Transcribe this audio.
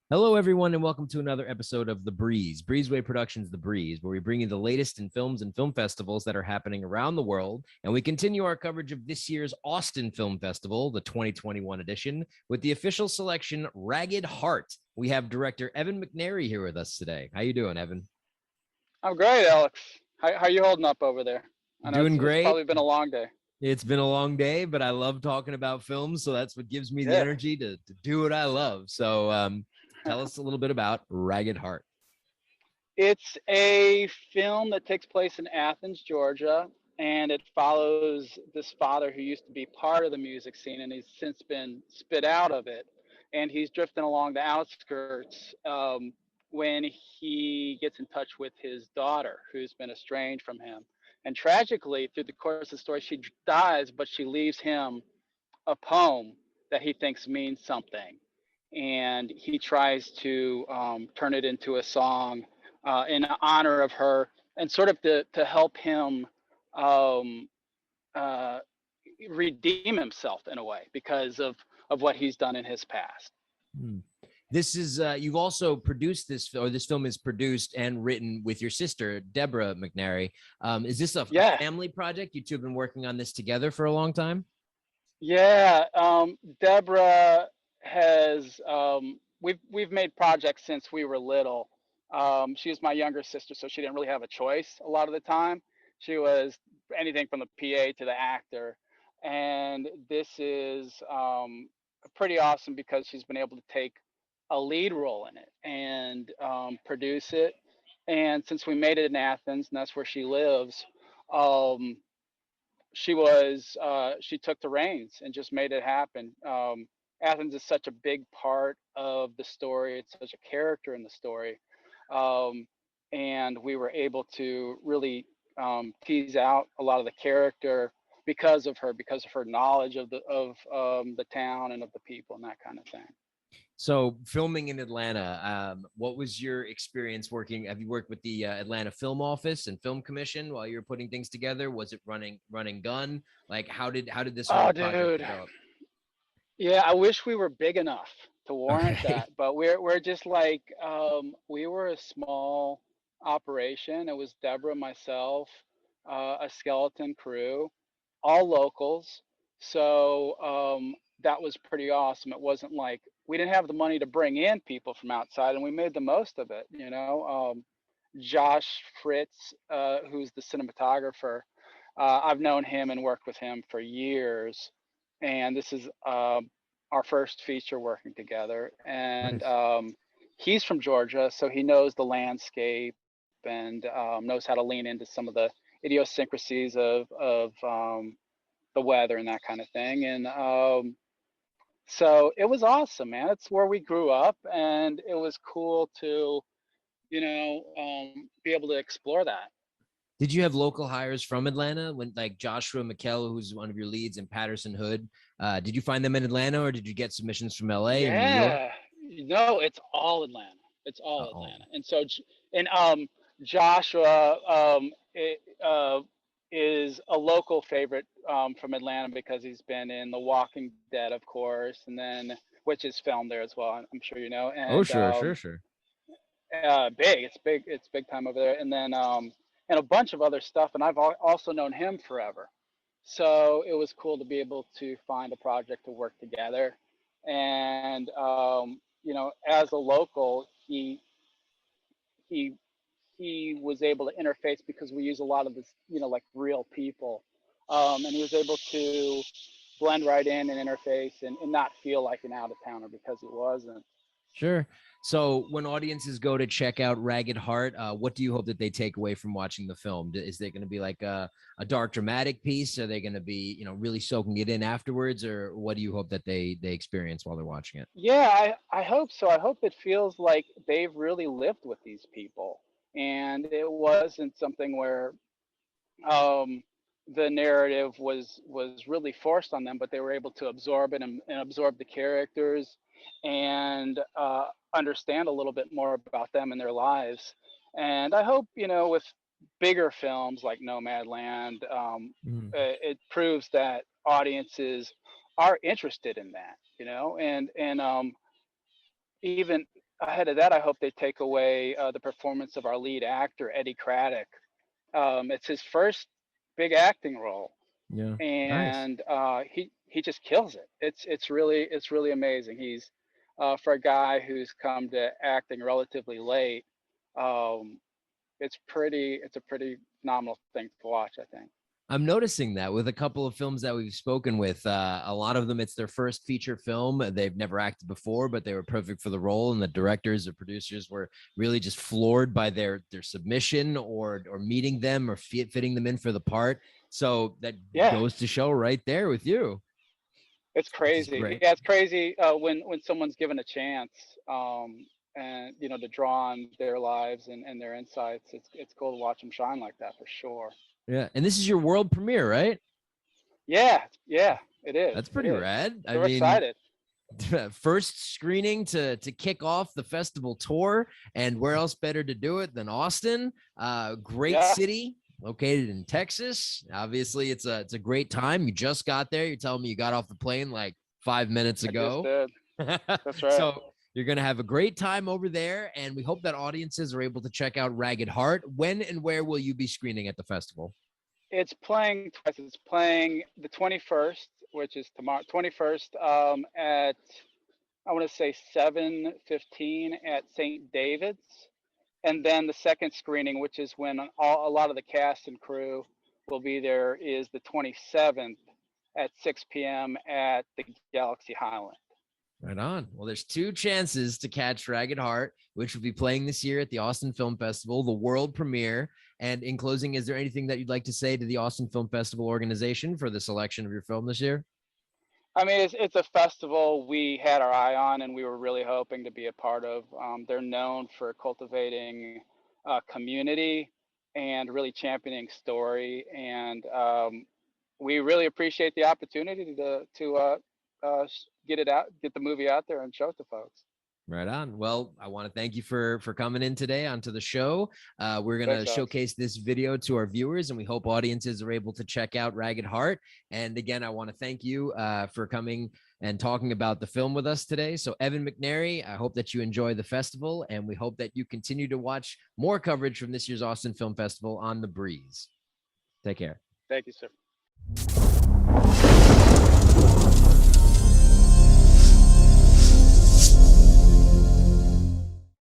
Hello, everyone, and welcome to another episode of The Breeze, Breezeway Productions The Breeze, where we bring you the latest in films and film festivals that are happening around the world. And we continue our coverage of this year's Austin Film Festival, the 2021 edition, with the official selection, Ragged Heart. We have director Evan McNary here with us today. How you doing, Evan? I'm great, Alex. How you holding up over there? I know Doing it's great. probably been a long day. It's been a long day, but I love talking about films, so that's what gives me the Yeah. energy to do what I love. So tell us a little bit about Ragged Heart. It's a film that takes place in Athens, Georgia, and it follows this father who used to be part of the music scene, and he's since been spit out of it. And he's drifting along the outskirts when he gets in touch with his daughter, who's been estranged from him. And tragically, through the course of the story, she dies, but she leaves him a poem that he thinks means something, and he tries to turn it into a song in honor of her, and sort of to help him um, uh, redeem himself in a way because of what he's done in his past. Hmm. This is you've also produced this, or this film is produced and written with your sister Deborah McNary. Is this a Yeah, family project? You two have been working on this together for a long time. yeah. Deborah has we've made projects since we were little. She was my younger sister, so she didn't really have a choice a lot of the time. She was anything from the PA to the actor, and this is pretty awesome because she's been able to take a lead role in it and produce it. And since we made it in Athens, and that's where she lives, um, she took the reins and just made it happen. Athens is such a big part of the story. It's such a character in the story, um, and we were able to really tease out a lot of the character because of her knowledge of the town and of the people and that kind of thing. So, filming in Atlanta, what was your experience working? Have you worked with the Atlanta Film Office and Film Commission while you were putting things together? Was it running gun? Like, how did this Oh, whole project dude. develop? Yeah, I wish we were big enough to warrant Okay. that, but we're just like we were a small operation. It was Deborah, myself, a skeleton crew, all locals. So that was pretty awesome. It wasn't like we didn't have the money to bring in people from outside, and we made the most of it. Josh Fritz, who's the cinematographer, I've known him and worked with him for years, and this is our first feature working together. And Nice. he's from Georgia, so he knows the landscape and knows how to lean into some of the idiosyncrasies of the weather and that kind of thing. And so it was awesome, man. It's where we grew up, and it was cool to be able to explore that. Did you have local hires from Atlanta when, like Joshua McKell, who's one of your leads, and Patterson Hood? Did you find them in Atlanta, or did you get submissions from LA and New York? Yeah, no, it's all Atlanta. It's all Oh, Atlanta. And so, and Joshua is a local favorite from Atlanta because he's been in The Walking Dead, of course, and then which is filmed there as well. I'm sure you know. oh, And sure, sure, sure. big, it's big time over there. And then and a bunch of other stuff. And I've also known him forever. So it was cool to be able to find a project to work together. And as a local, he he was able to interface because we use a lot of this, like real people, and he was able to blend right in and interface and not feel like an out of towner because he wasn't. Sure. So when audiences go to check out Ragged Heart, what do you hope that they take away from watching the film? Is there going to be like a dark dramatic piece? Are they going to be, really soaking it in afterwards, or what do you hope that they experience while they're watching it? Yeah, I hope so. I hope it feels like they've really lived with these people, and it wasn't something where um, the narrative was really forced on them, but they were able to absorb it and absorb the characters and understand a little bit more about them and their lives. And I hope with bigger films like Nomadland, Mhm. it proves that audiences are interested in that, and even ahead of that, I hope they take away the performance of our lead actor, Eddie Craddock. It's his first big acting role, Yeah. Nice. and he just kills it. It's really amazing. He's for a guy who's come to acting relatively late. Um, it's a pretty phenomenal thing to watch, I think. I'm noticing that with a couple of films that we've spoken with, a lot of them, it's their first feature film. They've never acted before, but they were perfect for the role. And the directors or producers were really just floored by their submission or meeting them or fitting them in for the part. So that Yeah, goes to show right there with you, it's which is crazy. great. Yeah, it's crazy when someone's given a chance, and to draw on their lives and their insights. It's cool to watch them shine like that for sure. Yeah. And this is your world premiere, right? Yeah, yeah, it is. That's It pretty is. rad. So I we're mean, excited. first screening to kick off the festival tour, and where else better to do it than Austin? Great Yeah, city, located in Texas. Obviously, it's a great time. You just got there. You're telling me you got off the plane like 5 minutes I just ago. did. That's right. So you're gonna have a great time over there, and we hope that audiences are able to check out Ragged Heart. When and where will you be screening at the festival? It's playing twice. It's playing the 21st, which is tomorrow. 21st at I want to say 7:15 at St. David's, and then the second screening, which is when a lot of the cast and crew will be there, is the 27th at 6 p.m. at the Galaxy Highland. Right on. Well, there's two chances to catch Ragged Heart, which will be playing this year at the Austin Film Festival, the world premiere. And in closing, is there anything that you'd like to say to the Austin Film Festival organization for the selection of your film this year? I mean, it's a festival we had our eye on, and we were really hoping to be a part of. They're known for cultivating community and really championing story, and we really appreciate the opportunity to get the movie out there, and show it to folks. Right on. Well, I want to thank you for coming in today onto the show. We're gonna Thanks, Alex. showcase this video to our viewers, and we hope audiences are able to check out Ragged Heart. And again, I want to thank you for coming and talking about the film with us today. So, Evan McNary, I hope that you enjoy the festival, and we hope that you continue to watch more coverage from this year's Austin Film Festival on The Breeze. Take care. Thank you, sir.